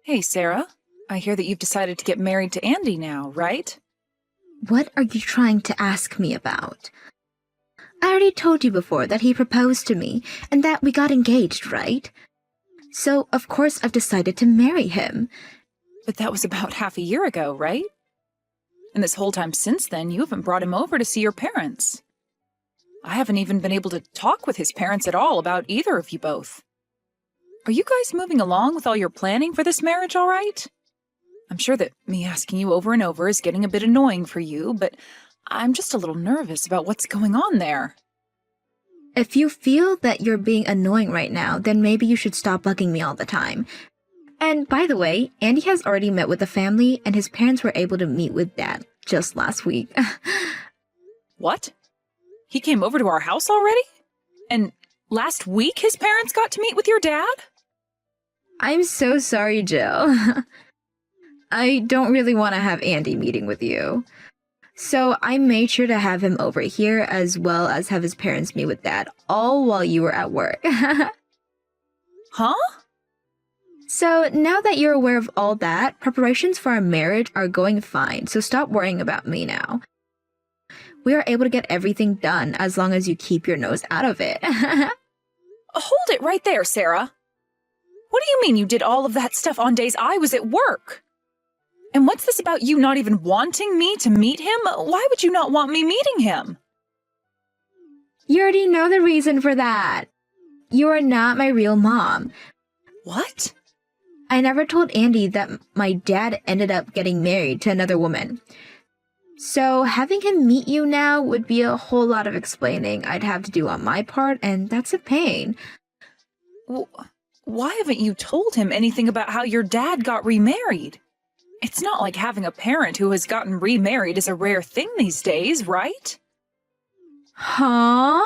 Hey, Sarah. I hear that you've decided to get married to Andy now, right? What are you trying to ask me about? I already told you before that he proposed to me and that we got engaged, right? So, of course, I've decided to marry him. But that was about half a year ago, right? And this whole time since then, you haven't brought him over to see your parents. I haven't even been able to talk with his parents at all about either of you both. Are you guys moving along with all your planning for this marriage all right? I'm sure that me asking you over and over is getting a bit annoying for you, but I'm just a little nervous about what's going on there. If you feel that you're being annoying right now, then maybe you should stop bugging me all the time. And by the way, Andy has already met with the family, and his parents were able to meet with Dad just last week. What? He came over to our house already? And last week his parents got to meet with your dad? I'm so sorry, Jill. I don't really want to have Andy meeting with you. So I made sure to have him over here as well as have his parents meet with Dad, all while you were at work. Huh? So now that you're aware of all that, preparations for our marriage are going fine, so stop worrying about me now. We are able to get everything done as long as you keep your nose out of it. Hold it right there, Sarah. What do you mean you did all of that stuff on days I was at work? And what's this about you not even wanting me to meet him? Why would you not want me meeting him? You already know the reason for that. You are not my real mom. What? I never told Andy that my dad ended up getting married to another woman. So having him meet you now would be a whole lot of explaining I'd have to do on my part, and that's a pain. Why haven't you told him anything about how your dad got remarried? It's not like having a parent who has gotten remarried is a rare thing these days, right? Huh?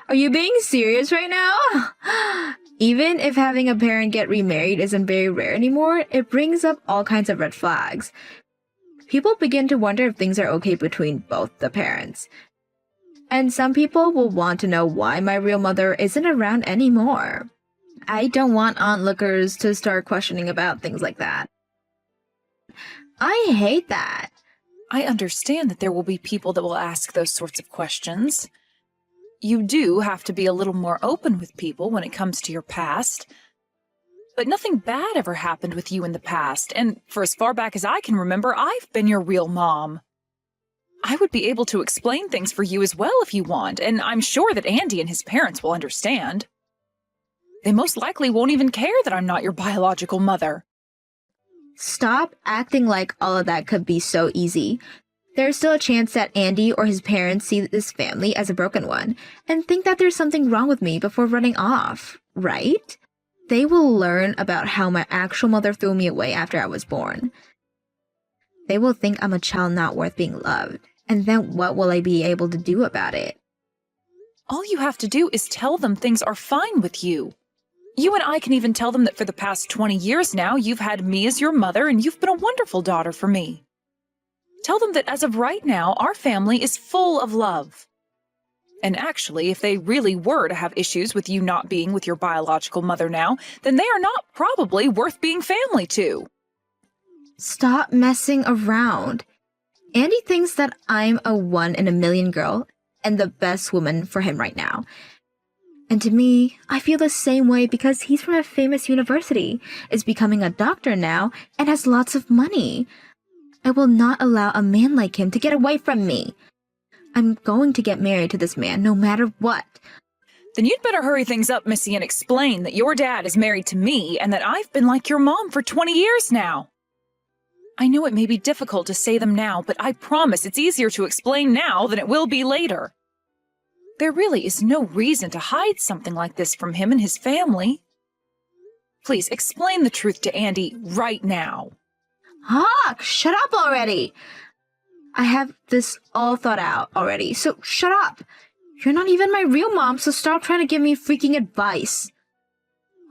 Are you being serious right now? Even if having a parent get remarried isn't very rare anymore, it brings up all kinds of red flags. People begin to wonder if things are okay between both the parents. And some people will want to know why my real mother isn't around anymore. I don't want onlookers to start questioning about things like that. I hate that. I understand that there will be people that will ask those sorts of questions. You do have to be a little more open with people when it comes to your past. But nothing bad ever happened with you in the past, and for as far back as I can remember, I've been your real mom. I would be able to explain things for you as well if you want, and I'm sure that Andy and his parents will understand. They most likely won't even care that I'm not your biological mother. Stop acting like all of that could be so easy. There's still a chance that Andy or his parents see this family as a broken one and think that there's something wrong with me before running off, right? They will learn about how my actual mother threw me away after I was born. They will think I'm a child not worth being loved, and then what will I be able to do about it? All you have to do is tell them things are fine with you. You and I can even tell them that for the past 20 years now, you've had me as your mother and you've been a wonderful daughter for me. Tell them that as of right now, our family is full of love. And actually, if they really were to have issues with you not being with your biological mother now, then they are not probably worth being family to. Stop messing around. Andy thinks that I'm a 1 in a million girl and the best woman for him right now. And to me, I feel the same way because he's from a famous university, is becoming a doctor now, and has lots of money. I will not allow a man like him to get away from me. I'm going to get married to this man no matter what. Then you'd better hurry things up, Missy, and explain that your dad is married to me and that I've been like your mom for 20 years now. I know it may be difficult to say them now, but I promise it's easier to explain now than it will be later. There really is no reason to hide something like this from him and his family. Please explain the truth to Andy right now. Hawk, shut up already! I have this all thought out already, so shut up! You're not even my real mom, so stop trying to give me freaking advice.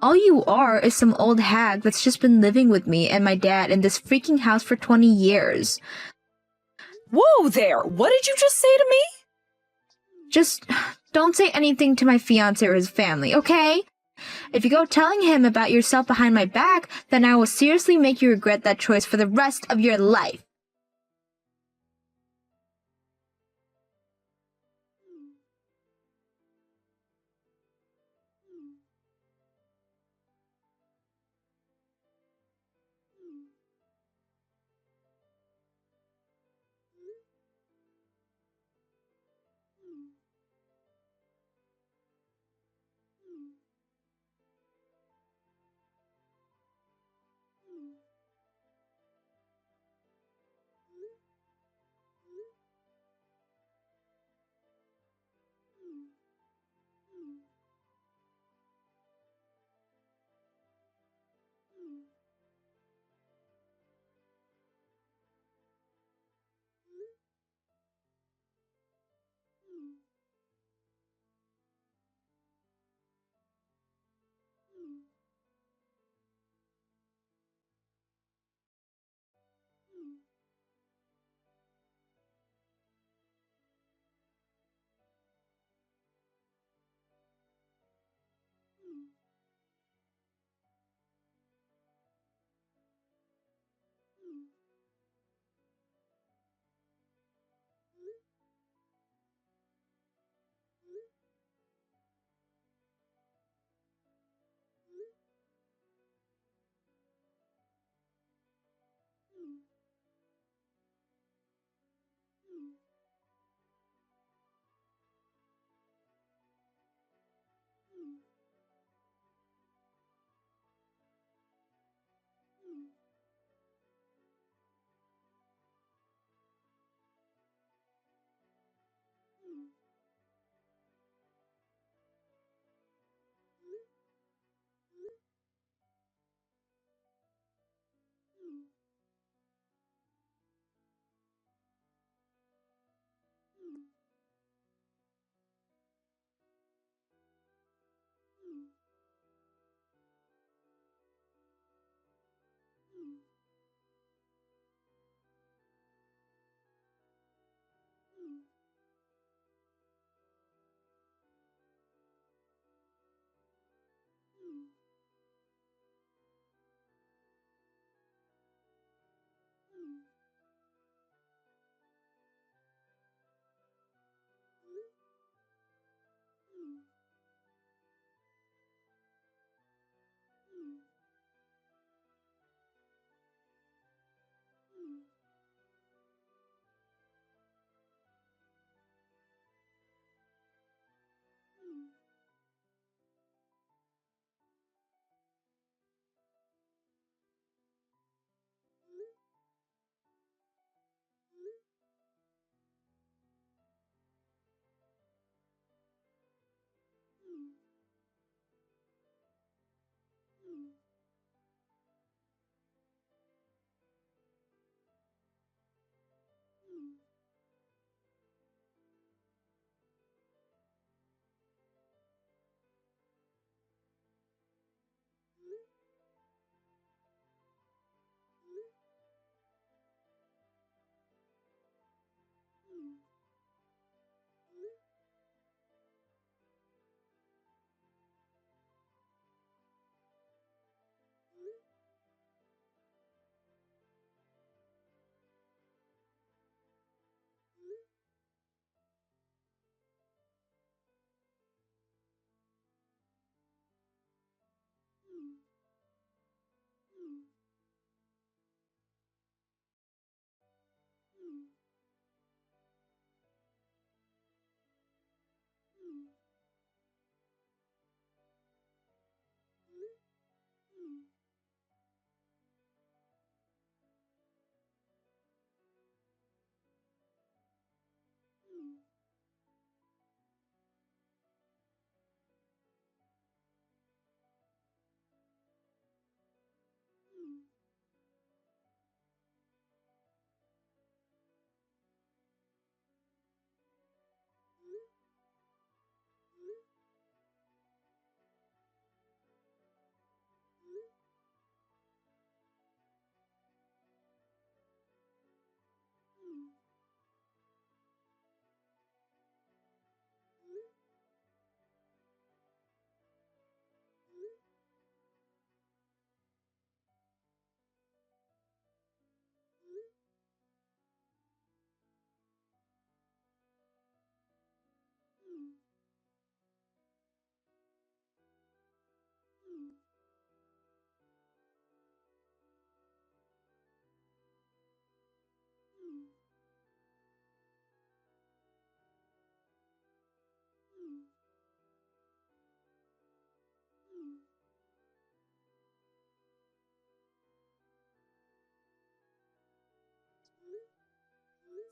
All you are is some old hag that's just been living with me and my dad in this freaking house for 20 years. Whoa there! What did you just say to me? Just don't say anything to my fiancé or his family, okay? If you go telling him about yourself behind my back, then I will seriously make you regret that choice for the rest of your life.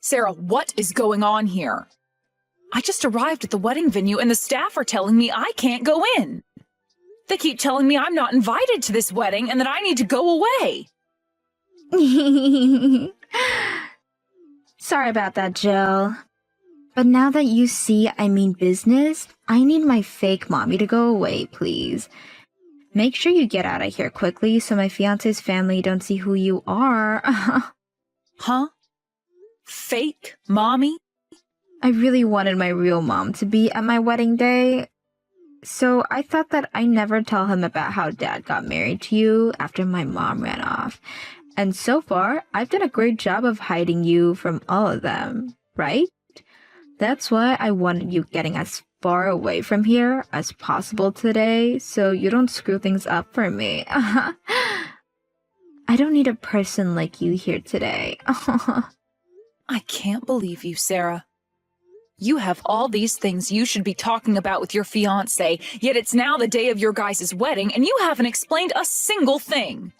Sarah, what is going on here? I just arrived at the wedding venue and the staff are telling me I can't go in. They keep telling me I'm not invited to this wedding and that I need to go away. Sorry about that, Jill. But now that you see I mean business, I need my fake mommy to go away, please. Make sure you get out of here quickly so my fiance's family don't see who you are. Huh? Fake mommy? I really wanted my real mom to be at my wedding day, so I thought that I never tell him about how dad got married to you after my mom ran off. And so far, I've done a great job of hiding you from all of them, right? That's why I wanted you getting as far away from here as possible today, so you don't screw things up for me. I don't need a person like you here today. I can't believe you, Sarah. You have all these things you should be talking about with your fiancé, yet it's now the day of your guys' wedding and you haven't explained a single thing.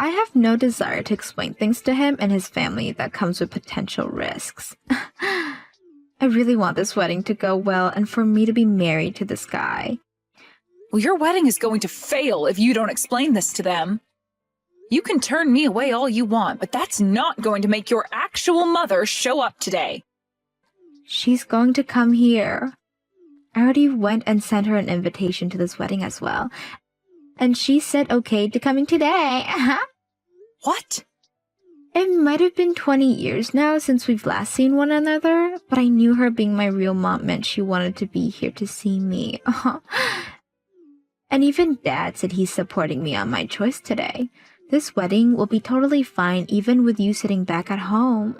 I have no desire to explain things to him and his family that comes with potential risks. I really want this wedding to go well and for me to be married to this guy. Well, your wedding is going to fail if you don't explain this to them. You can turn me away all you want, but that's not going to make your actual mother show up today. She's going to come here. I already went and sent her an invitation to this wedding as well. And she said okay to coming today. What? It might have been 20 years now since we've last seen one another, but I knew her being my real mom meant she wanted to be here to see me. And even Dad said he's supporting me on my choice today. This wedding will be totally fine even with you sitting back at home.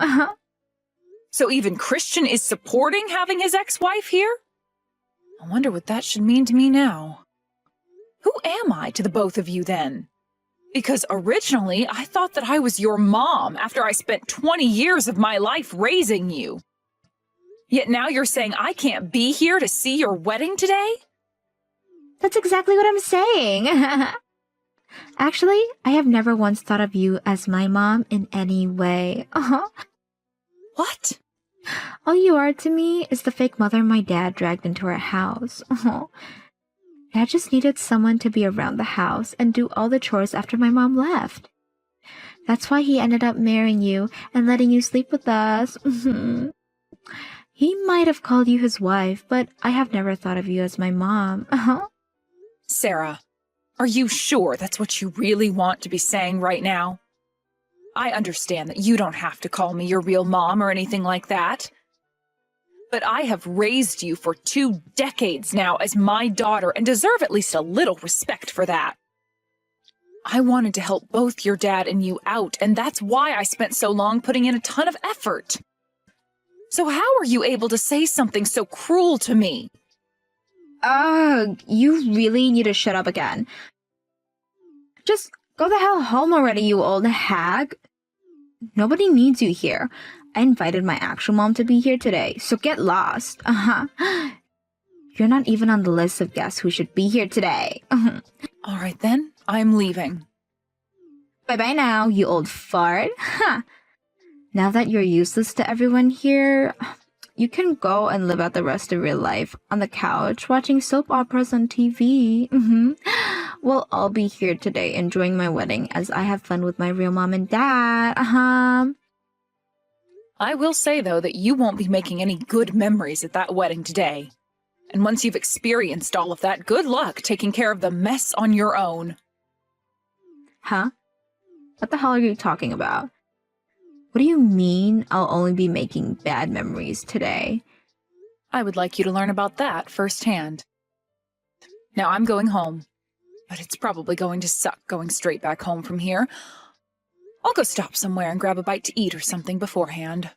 So even Christian is supporting having his ex-wife here? I wonder what that should mean to me now. Who am I to the both of you then? Because originally I thought that I was your mom after I spent 20 years of my life raising you. Yet now you're saying I can't be here to see your wedding today? That's exactly what I'm saying. Actually, I have never once thought of you as my mom in any way. What? All you are to me is the fake mother my dad dragged into our house. Dad just needed someone to be around the house and do all the chores after my mom left. That's why he ended up marrying you and letting you sleep with us. He might have called you his wife, but I have never thought of you as my mom. Sarah, are you sure that's what you really want to be saying right now? I understand that you don't have to call me your real mom or anything like that. But I have raised you for 2 decades now as my daughter and deserve at least a little respect for that. I wanted to help both your dad and you out, and that's why I spent so long putting in a ton of effort. So how are you able to say something so cruel to me? You really need to shut up again. Just go the hell home already, you old hag. Nobody needs you here. I invited my actual mom to be here today, so get lost. You're not even on the list of guests who should be here today. All right then, I'm leaving. Bye-bye now, you old fart. Now that you're useless to everyone here, you can go and live out the rest of your life on the couch watching soap operas on TV. We'll all be here today enjoying my wedding as I have fun with my real mom and dad. I will say, though, that you won't be making any good memories at that wedding today. And once you've experienced all of that, good luck taking care of the mess on your own. Huh? What the hell are you talking about? What do you mean I'll only be making bad memories today? I would like you to learn about that firsthand. Now I'm going home, but it's probably going to suck going straight back home from here. I'll go stop somewhere and grab a bite to eat or something beforehand.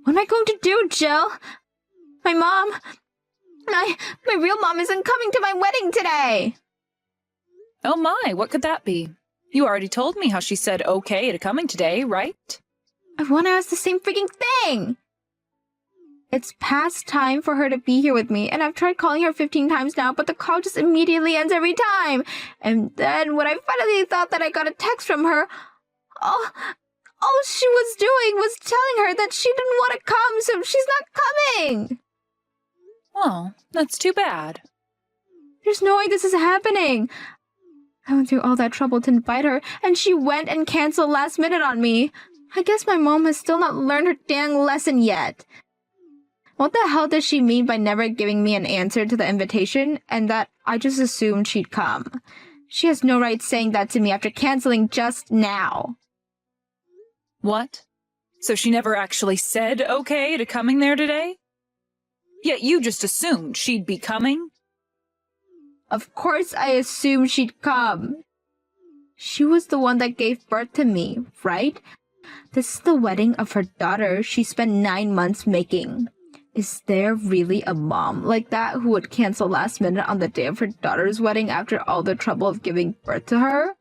What am I going to do, Jill? My real mom isn't coming to my wedding today! Oh my, what could that be? You already told me how she said okay to coming today, right? I want to ask the same freaking thing! It's past time for her to be here with me, and I've tried calling her 15 times now, but the call just immediately ends every time. And then when I finally thought that I got a text from her, all she was doing was telling her that she didn't want to come, so she's not coming. Well, that's too bad. There's no way this is happening. I went through all that trouble to invite her, and she went and canceled last minute on me. I guess my mom has still not learned her dang lesson yet. What the hell does she mean by never giving me an answer to the invitation, and that I just assumed she'd come? She has no right saying that to me after canceling just now. What? So she never actually said okay to coming there today? Yet you just assumed she'd be coming? Of course I assumed she'd come. She was the one that gave birth to me, right? This is the wedding of her daughter she spent 9 months making. Is there really a mom like that who would cancel last minute on the day of her daughter's wedding after all the trouble of giving birth to her?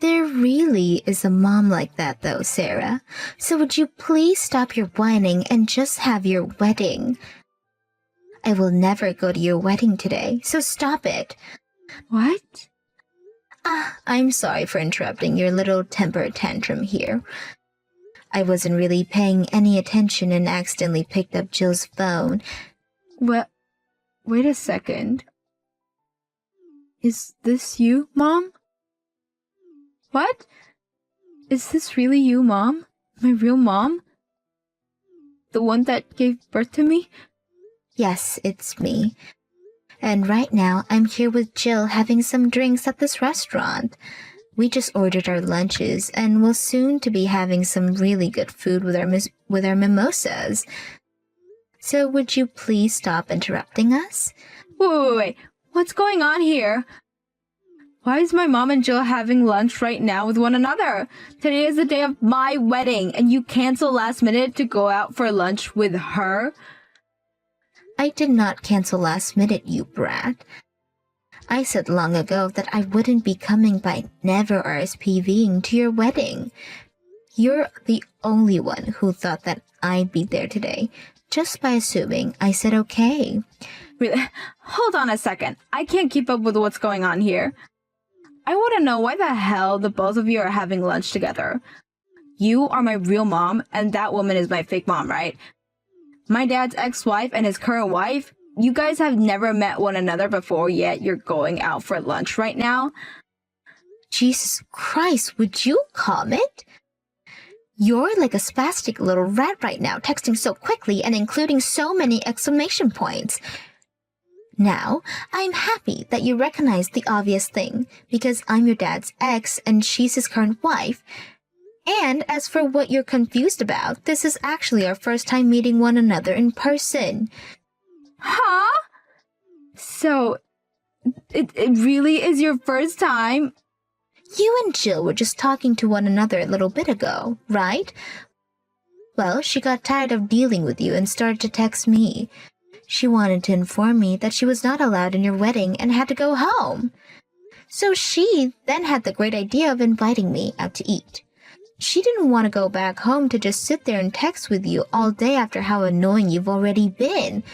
There really is a mom like that though, Sarah. So would you please stop your whining and just have your wedding? I will never go to your wedding today, so stop it. What? I'm sorry for interrupting your little temper tantrum here. I wasn't really paying any attention and accidentally picked up Jill's phone. Well, wait a second. Is this you, Mom? What? Is this really you, Mom? My real mom? The one that gave birth to me? Yes, it's me. And right now, I'm here with Jill having some drinks at this restaurant. We just ordered our lunches, and we'll soon to be having some really good food with our mimosas. So would you please stop interrupting us? Wait. What's going on here? Why is my mom and Jill having lunch right now with one another? Today is the day of my wedding, and you cancel last minute to go out for lunch with her? I did not cancel last minute, you brat. I said long ago that I wouldn't be coming by never RSVPing to your wedding. You're the only one who thought that I'd be there today, just by assuming I said okay. Really? Hold on a second. I can't keep up with what's going on here. I want to know why the hell the both of you are having lunch together. You are my real mom, and that woman is my fake mom, right? My dad's ex-wife and his current wife? You guys have never met one another before, yet you're going out for lunch right now? Jesus Christ, would you comment? You're like a spastic little rat right now, texting so quickly and including so many exclamation points. Now, I'm happy that you recognize the obvious thing, because I'm your dad's ex and she's his current wife. And as for what you're confused about, this is actually our first time meeting one another in person. Huh? So, it really is your first time? You and Jill were just talking to one another a little bit ago, right? Well, she got tired of dealing with you and started to text me. She wanted to inform me that she was not allowed in your wedding and had to go home. So she then had the great idea of inviting me out to eat. She didn't want to go back home to just sit there and text with you all day after how annoying you've already been.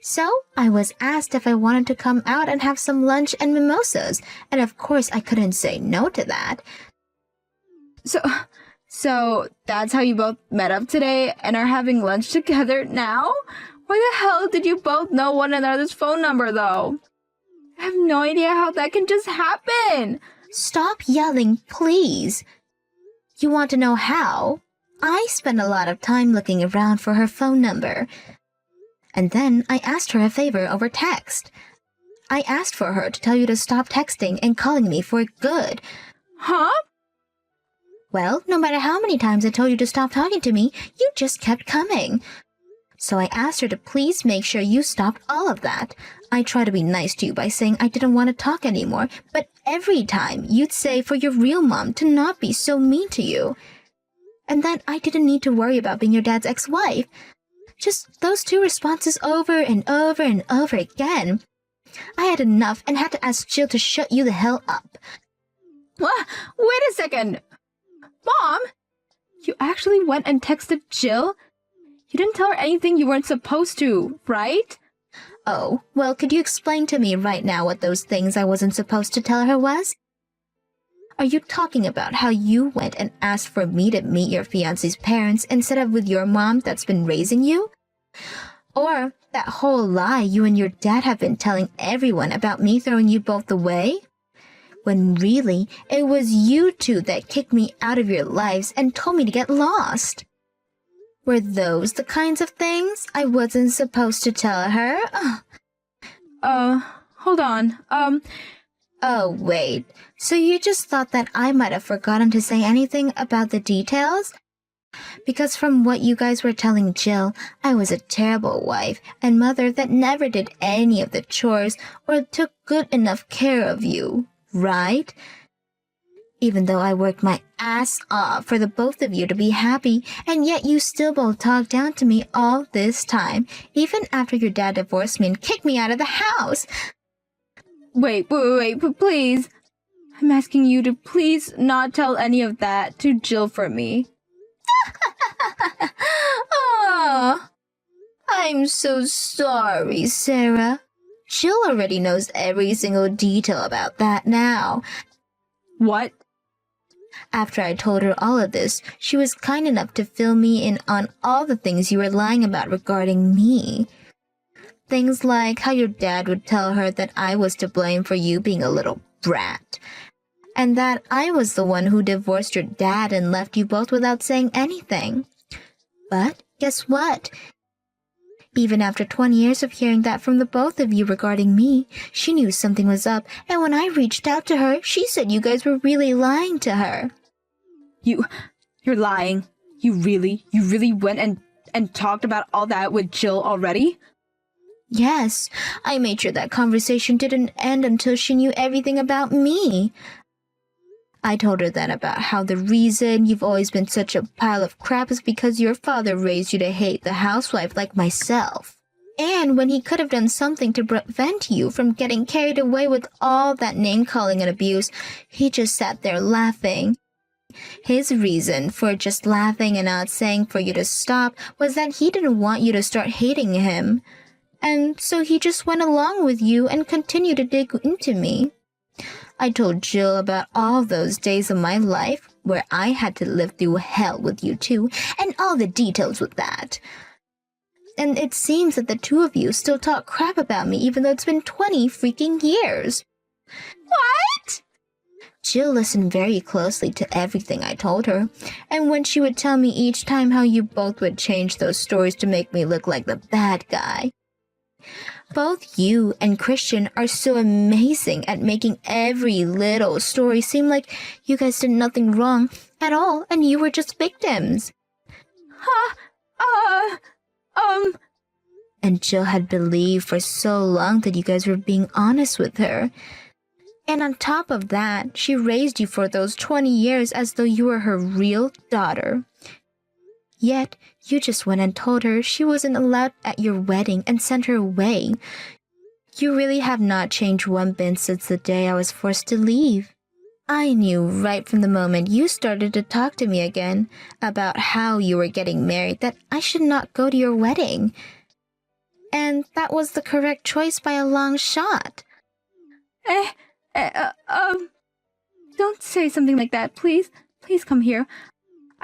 So I was asked if I wanted to come out and have some lunch and mimosas, and of course I couldn't say no to that. So that's how you both met up today and are having lunch together now? Why the hell did you both know one another's phone number, though? I have no idea how that can just happen. Stop yelling, please. You want to know how? I spent a lot of time looking around for her phone number. And then I asked her a favor over text. I asked for her to tell you to stop texting and calling me for good. Huh? Well, no matter how many times I told you to stop talking to me, you just kept coming. So I asked her to please make sure you stopped all of that. I tried to be nice to you by saying I didn't want to talk anymore, but every time you'd say for your real mom to not be so mean to you. And then I didn't need to worry about being your dad's ex-wife. Just those two responses over and over and over again. I had enough and had to ask Jill to shut you the hell up. What? Wait a second. Mom? You actually went and texted Jill? You didn't tell her anything you weren't supposed to, right? Oh, well, could you explain to me right now what those things I wasn't supposed to tell her was? Are you talking about how you went and asked for me to meet your fiancé's parents instead of with your mom that's been raising you? Or that whole lie you and your dad have been telling everyone about me throwing you both away? When really, it was you two that kicked me out of your lives and told me to get lost. Were those the kinds of things I wasn't supposed to tell her? Hold on. Oh, wait. So you just thought that I might have forgotten to say anything about the details? Because from what you guys were telling Jill, I was a terrible wife and mother that never did any of the chores or took good enough care of you, right? Even though I worked my ass off for the both of you to be happy, and yet you still both talked down to me all this time, even after your dad divorced me and kicked me out of the house. Wait, please. I'm asking you to please not tell any of that to Jill for me. Oh, I'm so sorry, Sarah. Jill already knows every single detail about that now. What? After I told her all of this, she was kind enough to fill me in on all the things you were lying about regarding me. Things like how your dad would tell her that I was to blame for you being a little brat, and that I was the one who divorced your dad and left you both without saying anything. But guess what? Even after 20 years of hearing that from the both of you regarding me, she knew something was up, and when I reached out to her, she said you guys were really lying to her. You're lying. You really went and talked about all that with Jill already? Yes, I made sure that conversation didn't end until she knew everything about me. I told her then about how the reason you've always been such a pile of crap is because your father raised you to hate the housewife like myself. And when he could have done something to prevent you from getting carried away with all that name-calling and abuse, he just sat there laughing. His reason for just laughing and not saying for you to stop was that he didn't want you to start hating him. And so he just went along with you and continued to dig into me. I told Jill about all those days of my life where I had to live through hell with you two, and all the details with that. And it seems that the two of you still talk crap about me even though it's been 20 freaking years. What? Jill listened very closely to everything I told her, and when she would tell me each time how you both would change those stories to make me look like the bad guy. Both you and Christian are so amazing at making every little story seem like you guys did nothing wrong at all and you were just victims. And Jill had believed for so long that you guys were being honest with her. And on top of that, she raised you for those 20 years as though you were her real daughter. Yet, you just went and told her she wasn't allowed at your wedding and sent her away. You really have not changed one bit since the day I was forced to leave. I knew right from the moment you started to talk to me again about how you were getting married that I should not go to your wedding. And that was the correct choice by a long shot. Don't say something like that, please. Please come here.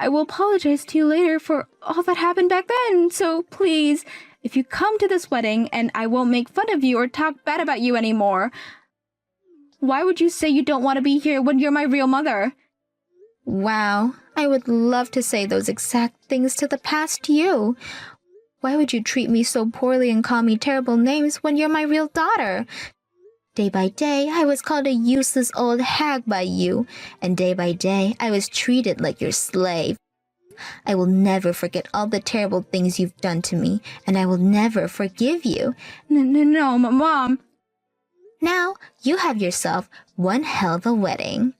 I will apologize to you later for all that happened back then, so please, if you come to this wedding and I won't make fun of you or talk bad about you anymore. Why would you say you don't want to be here when you're my real mother? Wow, I would love to say those exact things to the past you. Why would you treat me so poorly and call me terrible names when you're my real daughter? Day by day, I was called a useless old hag by you, and day by day, I was treated like your slave. I will never forget all the terrible things you've done to me, and I will never forgive you. No, Mom. Now, you have yourself one hell of a wedding.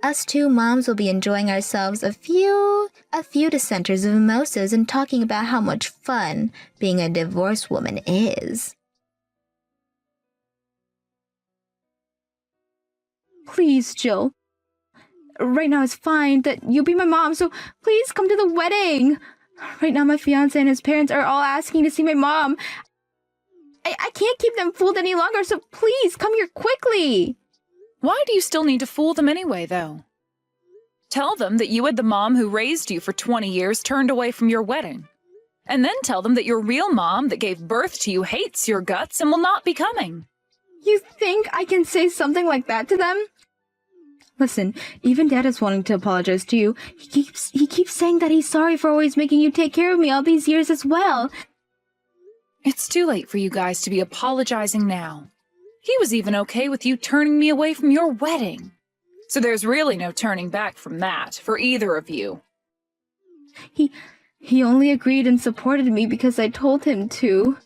Us two moms will be enjoying ourselves a few dissenters of mimosas and talking about how much fun being a divorced woman is. Please, Jill. Right now it's fine that you'll be my mom, so please come to the wedding. Right now, my fiance and his parents are all asking to see my mom. I can't keep them fooled any longer, so please come here quickly. Why do you still need to fool them anyway, though? Tell them that you had the mom who raised you for 20 years turned away from your wedding. And then tell them that your real mom that gave birth to you hates your guts and will not be coming. You think I can say something like that to them? Listen, even Dad is wanting to apologize to you. He keeps saying that he's sorry for always making you take care of me all these years as well. It's too late for you guys to be apologizing now. He was even okay with you turning me away from your wedding. So there's really no turning back from that for either of you. He only agreed and supported me because I told him to.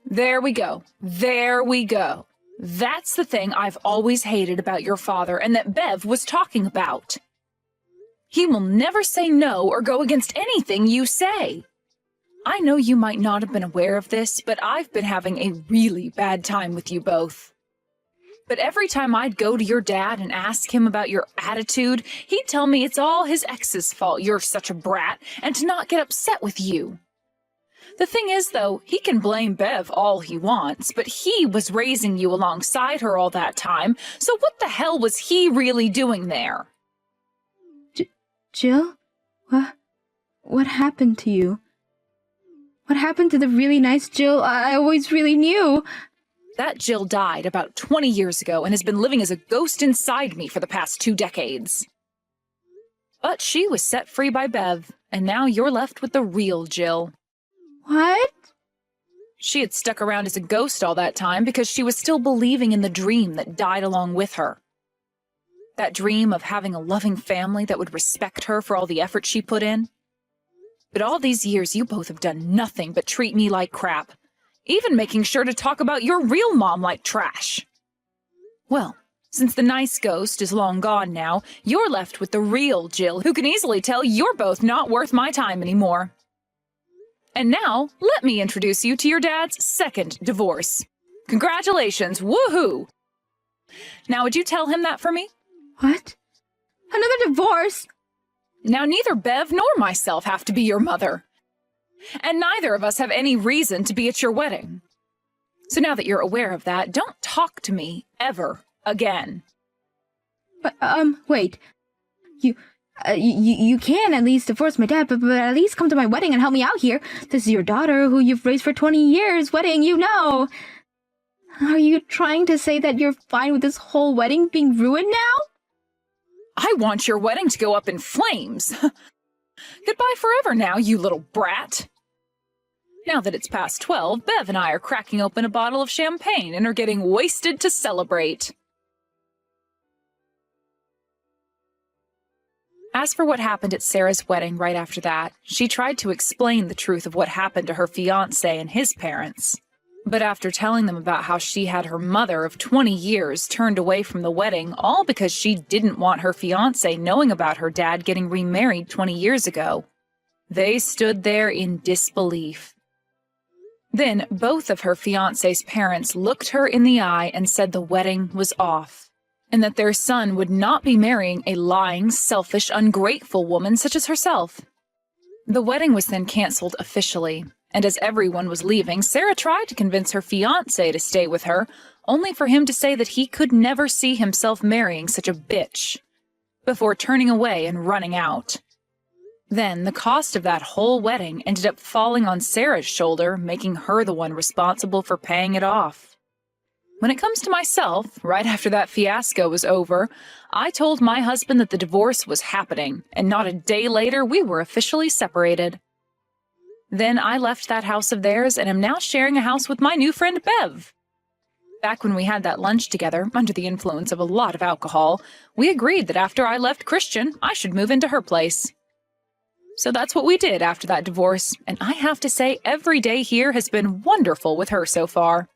There we go. There we go. That's the thing I've always hated about your father and that Bev was talking about. He will never say no or go against anything you say. I know you might not have been aware of this, but I've been having a really bad time with you both. But every time I'd go to your dad and ask him about your attitude, he'd tell me it's all his ex's fault you're such a brat and to not get upset with you. The thing is, though, he can blame Bev all he wants, but he was raising you alongside her all that time, so what the hell was he really doing there? Jill? What happened to you? What happened to the really nice Jill I always really knew? That Jill died about 20 years ago and has been living as a ghost inside me for the past 2 decades. But she was set free by Bev, and now you're left with the real Jill. What? She had stuck around as a ghost all that time because she was still believing in the dream that died along with her. That dream of having a loving family that would respect her for all the effort she put in. But all these years, you both have done nothing but treat me like crap, even making sure to talk about your real mom like trash. Well, since the nice ghost is long gone now, you're left with the real Jill, who can easily tell you're both not worth my time anymore. And now, let me introduce you to your dad's second divorce. Congratulations, woohoo! Now, would you tell him that for me? What? Another divorce? Now, neither Bev nor myself have to be your mother. And neither of us have any reason to be at your wedding. So now that you're aware of that, don't talk to me ever again. But, wait. You can at least divorce my dad, but at least come to my wedding and help me out here. This is your daughter, who you've raised for 20 years, wedding, you know. Are you trying to say that you're fine with this whole wedding being ruined now? I want your wedding to go up in flames. Goodbye forever now, you little brat. Now that it's past 12, Bev and I are cracking open a bottle of champagne and are getting wasted to celebrate. As for what happened at Sarah's wedding right after that, she tried to explain the truth of what happened to her fiancé and his parents. But after telling them about how she had her mother of 20 years turned away from the wedding, all because she didn't want her fiancé knowing about her dad getting remarried 20 years ago, they stood there in disbelief. Then both of her fiancé's parents looked her in the eye and said the wedding was off, and that their son would not be marrying a lying, selfish, ungrateful woman such as herself. The wedding was then canceled officially, and as everyone was leaving, Sarah tried to convince her fiancé to stay with her, only for him to say that he could never see himself marrying such a bitch, before turning away and running out. Then the cost of that whole wedding ended up falling on Sarah's shoulder, making her the one responsible for paying it off. When it comes to myself, right after that fiasco was over, I told my husband that the divorce was happening, and not a day later we were officially separated. Then I left that house of theirs and am now sharing a house with my new friend Bev. Back when we had that lunch together, under the influence of a lot of alcohol, we agreed that after I left Christian, I should move into her place. So that's what we did after that divorce, and I have to say every day here has been wonderful with her so far.